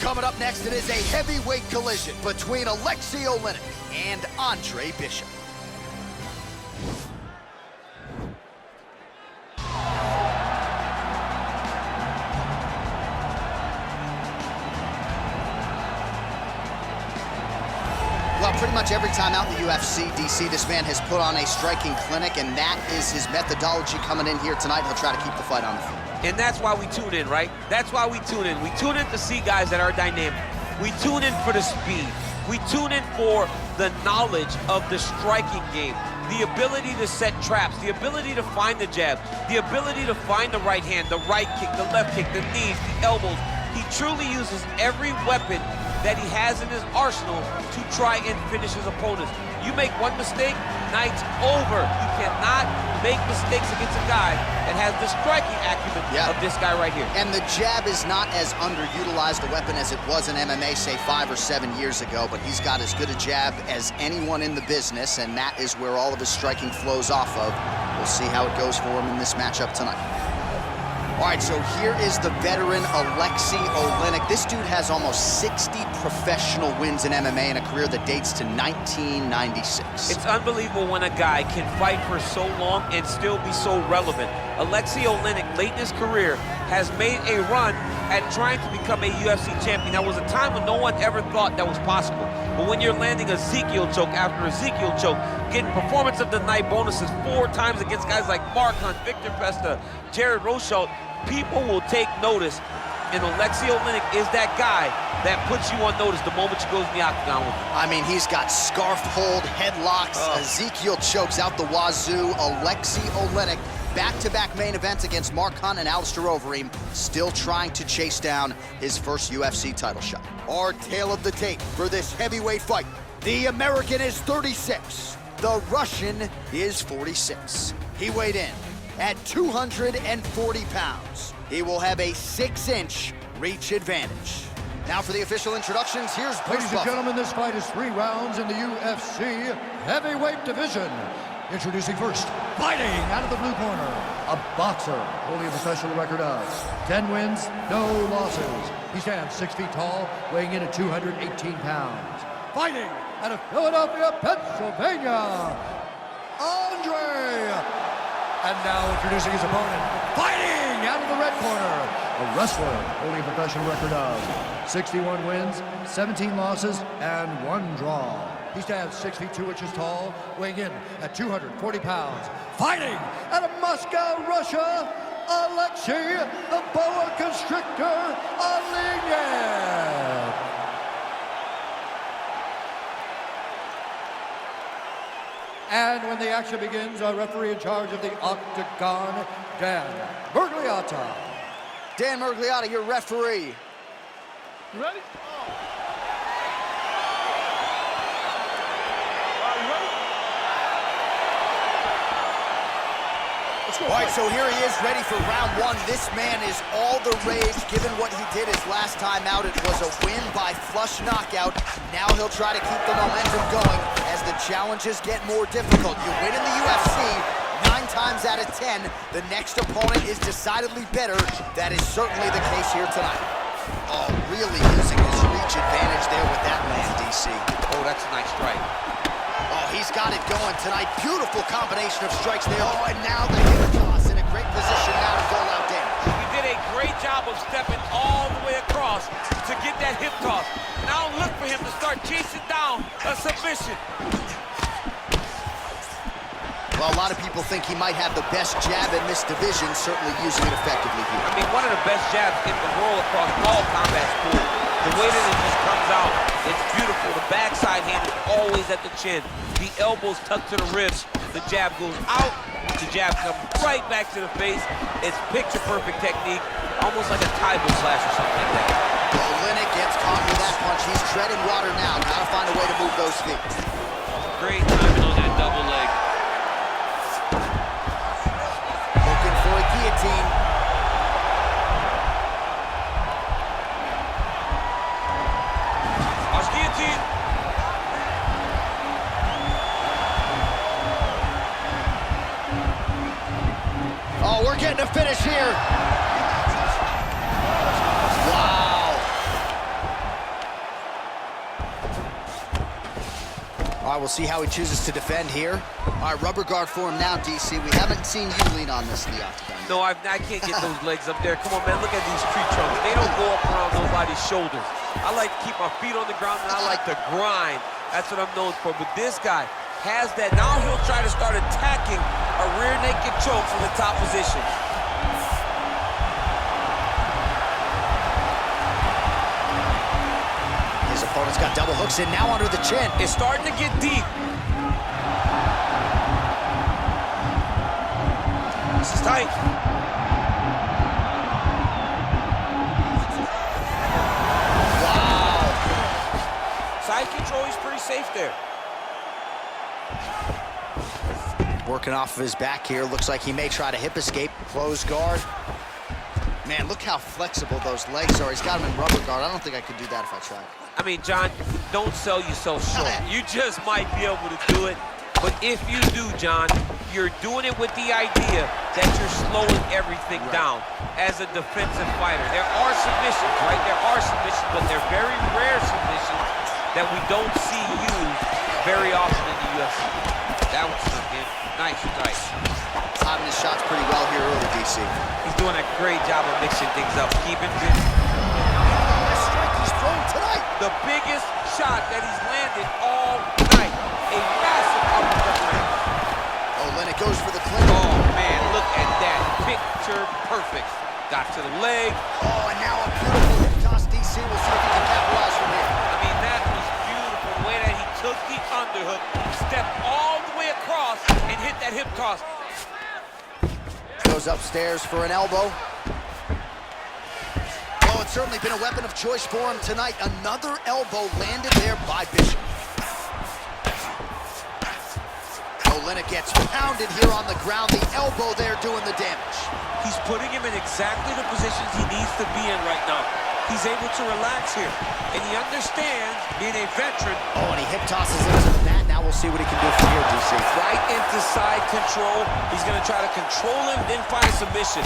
Coming up next, it is a heavyweight collision between Aleksei Oleinik and Andre Bishop. Well, pretty much every time out in the UFC, DC, this man has put on a striking clinic, and that is his methodology coming in here tonight. He'll try to keep the fight on the field. And that's why we tune in, right? That's why we tune in. We tune in to see guys that are dynamic. We tune in for the speed. We tune in for the knowledge of the striking game, the ability to set traps, the ability to find the jab, the ability to find the right hand, the right kick, the left kick, the knees, the elbows. He truly uses every weapon that he has in his arsenal to try and finish his opponents. You make one mistake, night's over. You cannot make mistakes against a guy that has the striking acumen of this guy right here. And the jab is not as underutilized a weapon as it was in MMA, say 5 or 7 years ago, but he's got as good a jab as anyone in the business, and that is where all of his striking flows off of. We'll see how it goes for him in this matchup tonight. All right, so here is the veteran Aleksei Oleinik. This dude has almost 60 professional wins in MMA in a career that dates to 1996. It's unbelievable when a guy can fight for so long and still be so relevant. Aleksei Oleinik, late in his career, has made a run at trying to become a UFC champion. That was a time when no one ever thought that was possible. But when you're landing Ezekiel choke after Ezekiel choke, getting performance of the night bonuses 4 times against guys like Mark Hunt, Victor Pesta, Jared Rosholt, people will take notice. And Aleksei Oleinik is that guy that puts you on notice the moment you goes in the octagon with him. I mean, he's got scarf hold, headlocks, Ezekiel chokes out the wazoo. Aleksei Oleinik, back-to-back main events against Mark Hunt and Alistair Overeem, still trying to chase down his first UFC title shot. Our tale of the tape for this heavyweight fight. The American is 36. The Russian is 46. He weighed in at 240 pounds. He will have a 6-inch reach advantage. Now for the official introductions, here's Ladies and gentlemen, this fight is 3 rounds in the UFC heavyweight division. Introducing first, fighting out of the blue corner, a boxer holding a professional record of 10 wins, no losses. He stands 6 feet tall, weighing in at 218 pounds. Fighting out of Philadelphia, Pennsylvania, Andre. And now introducing his opponent, fighting out of the red corner, a wrestler holding a professional record of 61 wins, 17 losses, and 1 draw. He stands 6 feet 2 inches tall, weighing in at 240 pounds. Fighting out of Moscow, Russia, Aleksei, the boa constrictor, Oleinik. And when the action begins, our referee in charge of the octagon, Dan Mergliotta. Dan Mergliotta, your referee. You ready? All right, so here he is ready for round 1. This man is all the rage, given what he did his last time out. It was a win by flush knockout. Now he'll try to keep the momentum going as the challenges get more difficult. You win in the UFC 9 times out of 10. The next opponent is decidedly better. That is certainly the case here tonight. Oh, really using his reach advantage there with that man, DC. Oh, that's a nice strike. Oh, he's got it going tonight. Beautiful combination of strikes there. Oh, and now the hip toss in a great position now to dole out damage. He did a great job of stepping all the way across to get that hip toss. Now look for him to start chasing down a submission. Well, a lot of people think he might have the best jab in this division, certainly using it effectively here. I mean, one of the best jabs in the world across all combat schools. The way that it just comes out, it's beautiful. The backside hand is always at the chin. The elbows tucked to the ribs. The jab goes out. The jab comes right back to the face. It's picture-perfect technique, almost like a Taibo slash or something like that. Oleinik gets caught with that punch. He's treading water now. Gotta find a way to move those feet. Great timing on that double leg. Looking for a guillotine. Guillotine. Oh, we're getting a finish here. Wow. All right, we'll see how he chooses to defend here. All right, rubber guard for him now, DC. We haven't seen you lean on this in the octagon. No, I can't get those legs up there. Come on, man, look at these tree trunks. They don't go up around nobody's shoulders. I like to keep my feet on the ground, and I like to grind. That's what I'm known for. But this guy has that. Now he'll try to start attacking a rear naked choke from the top position. His opponent's got double hooks in, now under the chin. It's starting to get deep. This is tight. Wow. Side control, he's pretty safe there. Working off of his back here. Looks like he may try to hip escape. Closed guard. Man, look how flexible those legs are. He's got him in rubber guard. I don't think I could do that if I tried. I mean, John, don't sell yourself short. You just might be able to do it. But if you do, John, you're doing it with the idea that you're slowing everything down as a defensive fighter. There are submissions, right? There are submissions, but they're very rare submissions that we don't see used very often in the UFC. That was sunk in. Nice. Timing his shots pretty well here early, DC. He's doing a great job of mixing things up, keeping busy. The strike he's thrown tonight. The biggest shot that he's landed all night. A massive uppercut land. Oleinik goes for the clinch. Oh, man, look at that. Picture perfect. Got to the leg. Oh, and now a beautiful hip toss, DC. We'll see if he can capitalize from here. I mean, that was beautiful. The way that he took the underhook, stepped all the way across, and hit that hip toss. Goes upstairs for an elbow. Oh, it's certainly been a weapon of choice for him tonight. Another elbow landed there by Bishop. Oleinik gets pounded here on the ground. The elbow there doing the damage. He's putting him in exactly the positions he needs to be in right now. He's able to relax here, and he understands being a veteran. Oh, and he hip tosses into the mat. Now we'll see what he can do from here, DC. Right into side control. He's going to try to control him, then find submission.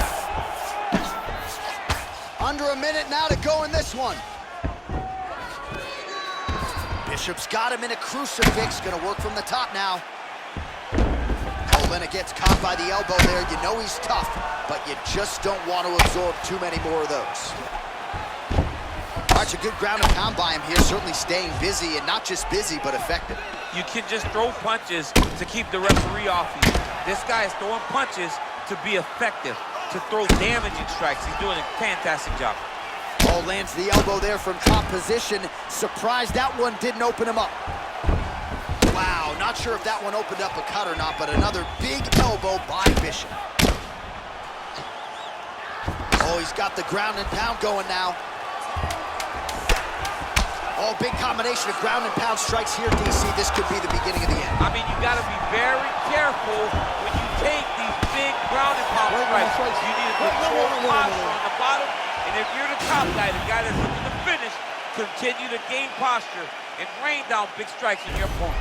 Under a minute now to go in this one. Bishop's got him in a crucifix. Going to work from the top now. Oleinik gets caught by the elbow there. You know he's tough, but you just don't want to absorb too many more of those. It's a good ground and pound by him here, certainly staying busy, and not just busy, but effective. You can just throw punches to keep the referee off you. This guy is throwing punches to be effective, to throw damaging strikes. He's doing a fantastic job. Oh, lands the elbow there from top position. Surprised that one didn't open him up. Wow, not sure if that one opened up a cut or not, but another big elbow by Bishop. Oh, he's got the ground and pound going now. Oh, big combination of ground and pound strikes here, DC. This could be the beginning of the end. I mean, you got to be very careful when you take these big ground and pound strikes. You need to control the posture on the bottom, and if you're the top guy, the guy that's looking to finish, continue to gain posture and rain down big strikes on your opponent.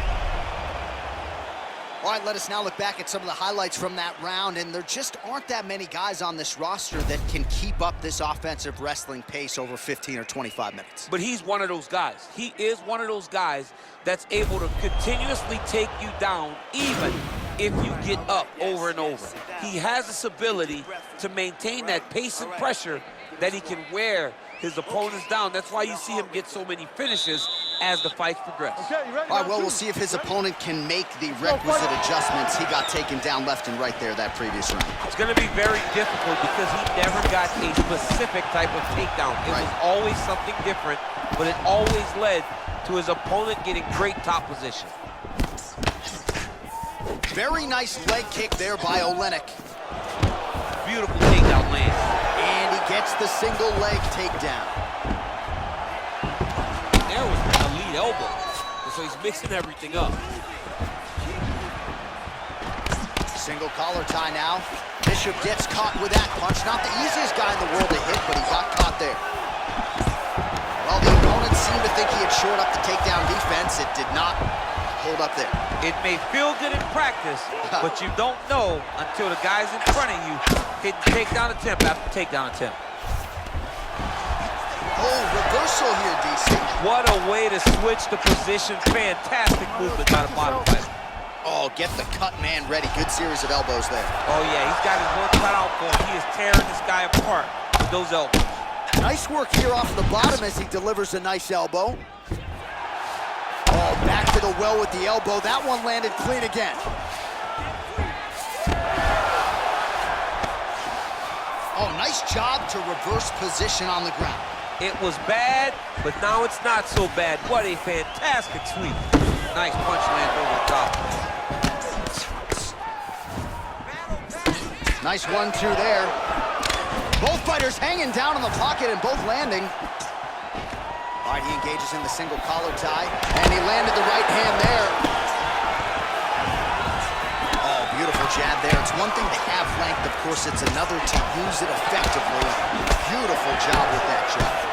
All right, let us now look back at some of the highlights from that round, and there just aren't that many guys on this roster that can keep up this offensive wrestling pace over 15 or 25 minutes. But he's one of those guys. He is one of those guys that's able to continuously take you down even if you get up over and over. He has this ability to maintain that pace and pressure that he can wear his opponents down. That's why you see him get so many finishes as the fights progress. Okay, you ready? All right, well, we'll see if his opponent can make the requisite adjustments. He got taken down left and right there that previous round. It's going to be very difficult because he never got a specific type of takedown. It was always something different, but it always led to his opponent getting great top position. Very nice leg kick there by Oleinik. Beautiful takedown land. And he gets the single leg takedown. There was a lead elbow. So he's mixing everything up. Single collar tie now. Bishop gets caught with that punch. Not the easiest guy in the world to hit, but he got caught there. Well, the opponent seemed to think he had shored up the takedown defense. It did not hold up there. It may feel good in practice, but you don't know until the guy's in front of you hitting takedown attempt after takedown attempt. Oh, reversal here, DC. What a way to switch the position. Fantastic movement by the bottom fighter. Oh, get the cut man ready. Good series of elbows there. Oh, yeah, he's got his work cut out for him. He is tearing this guy apart with those elbows. Nice work here off the bottom as he delivers a nice elbow. Oh, back to the well with the elbow. That one landed clean again. Oh, nice job to reverse position on the ground. It was bad, but now it's not so bad. What a fantastic sweep. Nice punch land over the top. Nice 1-2 there. Both fighters hanging down in the pocket and both landing. All right, he engages in the single collar tie, and he landed the right hand there. Oh, beautiful jab there. It's one thing to have length, of course, it's another to use it effectively. Beautiful job with that jab.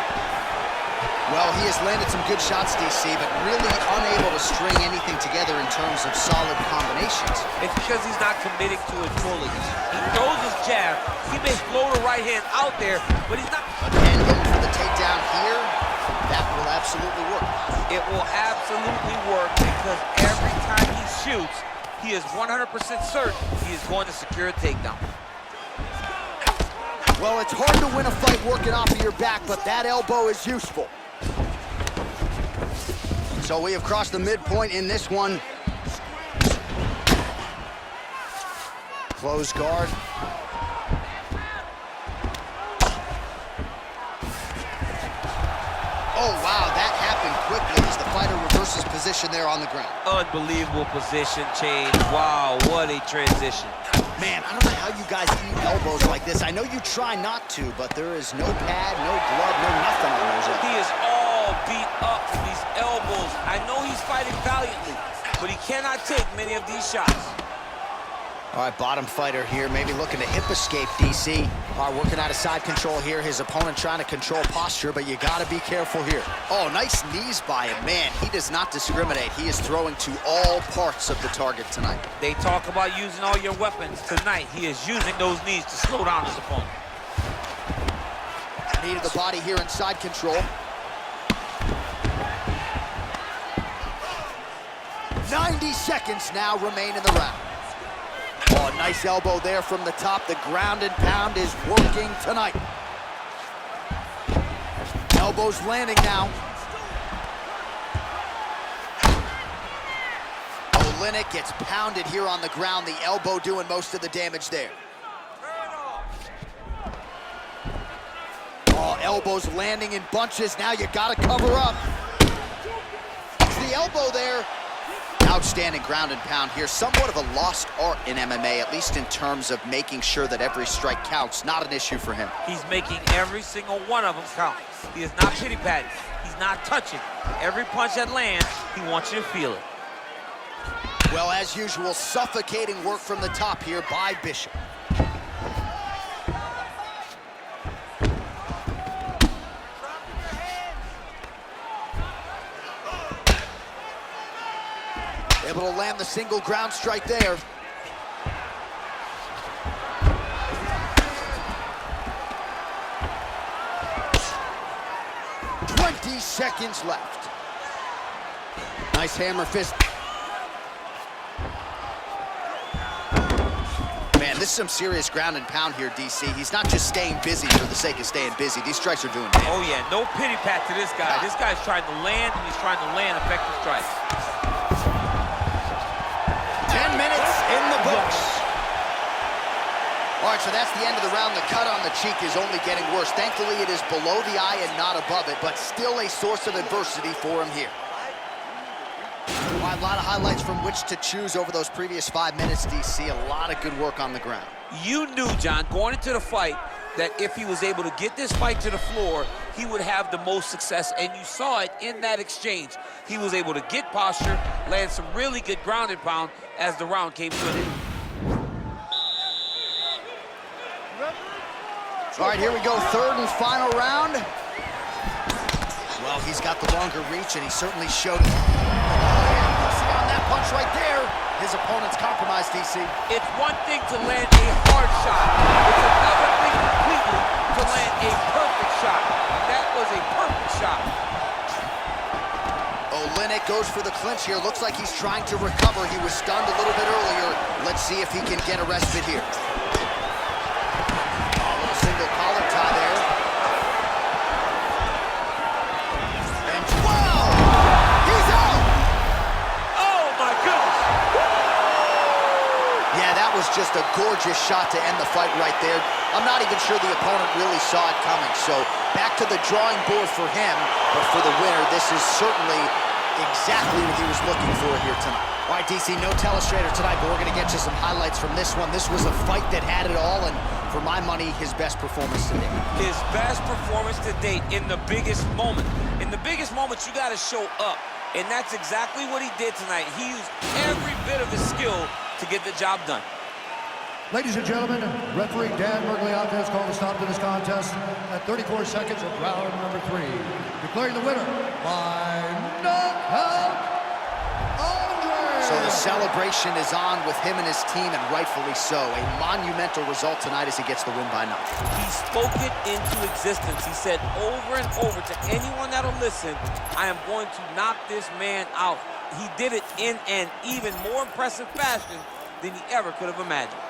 Well, he has landed some good shots, DC, but really unable to string anything together in terms of solid combinations. It's because he's not committing to it fully. He throws his jab. He may float a right hand out there, but he's not. Again, going for the takedown here. That will absolutely work. It will absolutely work because every time he shoots, he is 100% certain he is going to secure a takedown. Well, it's hard to win a fight working off of your back, but that elbow is useful. So we have crossed the midpoint in this one. Close guard. Oh, wow, that happened quickly as the fighter reverses position there on the ground. Unbelievable position change. Wow, what a transition. Man, I don't know how you guys eat elbows like this. I know you try not to, but there is no pad, no glove, no nothing on those elbows. He is all beat up from these elbows. I know he's fighting valiantly, but he cannot take many of these shots. All right, bottom fighter here, maybe looking to hip escape, DC. All right, working out of side control here. His opponent trying to control posture, but you got to be careful here. Oh, nice knees by him. Man, he does not discriminate. He is throwing to all parts of the target tonight. They talk about using all your weapons. Tonight, he is using those knees to slow down his opponent. Knee to the body here in side control. 90 seconds now remain in the round. Oh, nice elbow there from the top. The ground and pound is working tonight. Elbows landing now. Oleinik gets pounded here on the ground. The elbow doing most of the damage there. Oh, elbows landing in bunches. Now you gotta cover up. It's the elbow there. Outstanding ground and pound here. Somewhat of a lost art in MMA, at least in terms of making sure that every strike counts. Not an issue for him. He's making every single one of them count. He is not pity-patting. He's not touching. Every punch that lands, he wants you to feel it. Well, as usual, suffocating work from the top here by Bishop. Able to land the single ground strike there. "20 seconds left. Nice hammer fist. Man, this is some serious ground and pound here, DC. He's not just staying busy for the sake of staying busy. These strikes are doing damage. Oh, yeah, no pity-pat to this guy. This guy's trying to land, and he's trying to land effective strikes. 10 minutes in the books. All right, so that's the end of the round. The cut on the cheek is only getting worse. Thankfully, it is below the eye and not above it, but still a source of adversity for him here. All right, a lot of highlights from which to choose over those previous 5 minutes, DC. A lot of good work on the ground. You knew, John, going into the fight, that if he was able to get this fight to the floor, he would have the most success, and you saw it in that exchange. He was able to get posture, land some really good ground and pound as the round came to an end. All right, here we go, third and final round. Well, he's got the longer reach, and he certainly showed it. On that punch right there, his opponent's compromised, DC. It's one thing to land a hard shot. It's another thing completely to land a perfect shot. And that was a perfect shot. Oleinik goes for the clinch here. Looks like he's trying to recover. He was stunned a little bit earlier. Let's see if he can get a respite here. A little single collar tie there. And wow! He's out! Oh, my goodness! Yeah, that was just a gorgeous shot to end the fight right there. I'm not even sure the opponent really saw it coming. So back to the drawing board for him. But for the winner, this is certainly exactly what he was looking for here tonight. All right, DC, no telestrator tonight, but we're going to get you some highlights from this one. This was a fight that had it all, and for my money, his best performance to date. His best performance to date in the biggest moment. In the biggest moments, you got to show up. And that's exactly what he did tonight. He used every bit of his skill to get the job done. Ladies and gentlemen, referee Dan Mergliata has called a stop to this contest at 34 seconds of round number 3. Declaring the winner by knockout, Andre! So the celebration is on with him and his team, and rightfully so. A monumental result tonight as he gets the win by knockout. He spoke it into existence. He said over and over to anyone that'll listen, I am going to knock this man out. He did it in an even more impressive fashion than he ever could have imagined.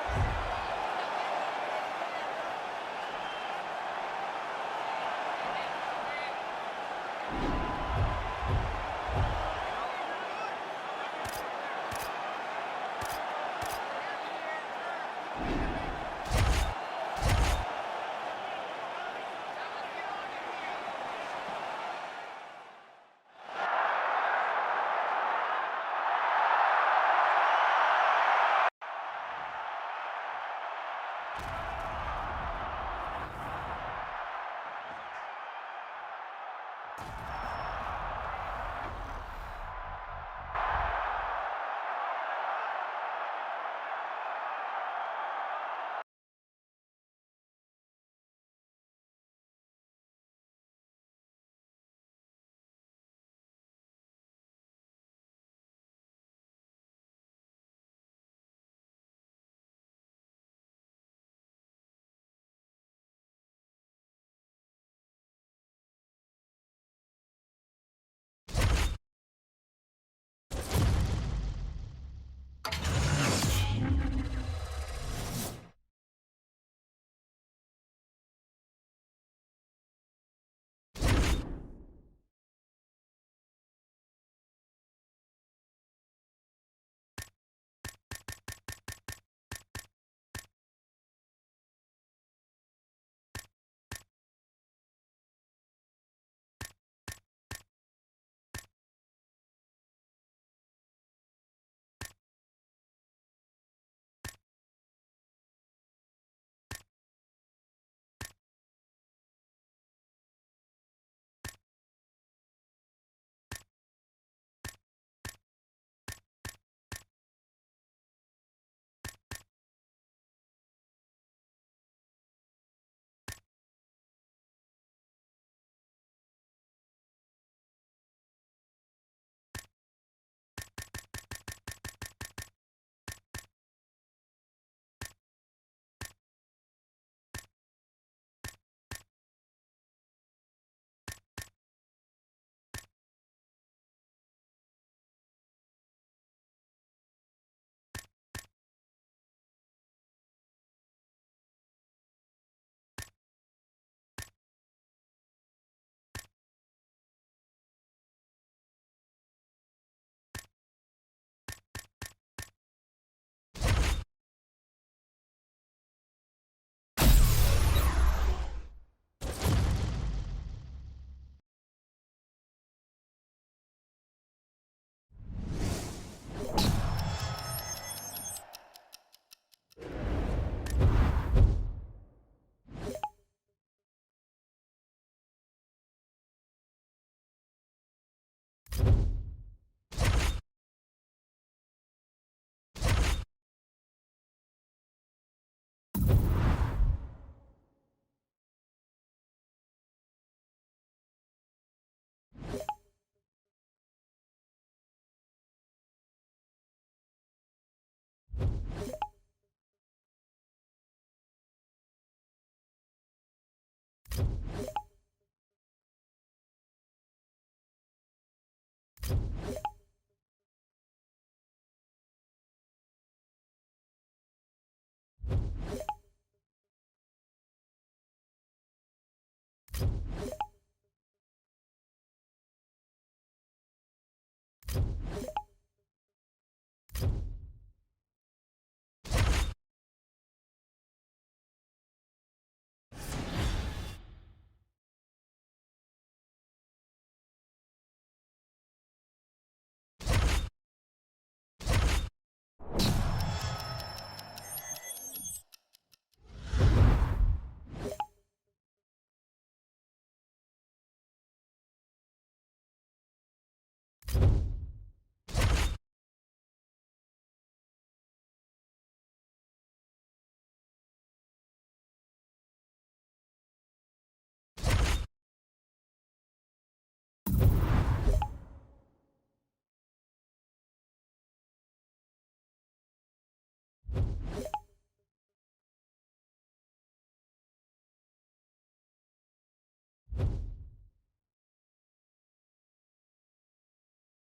You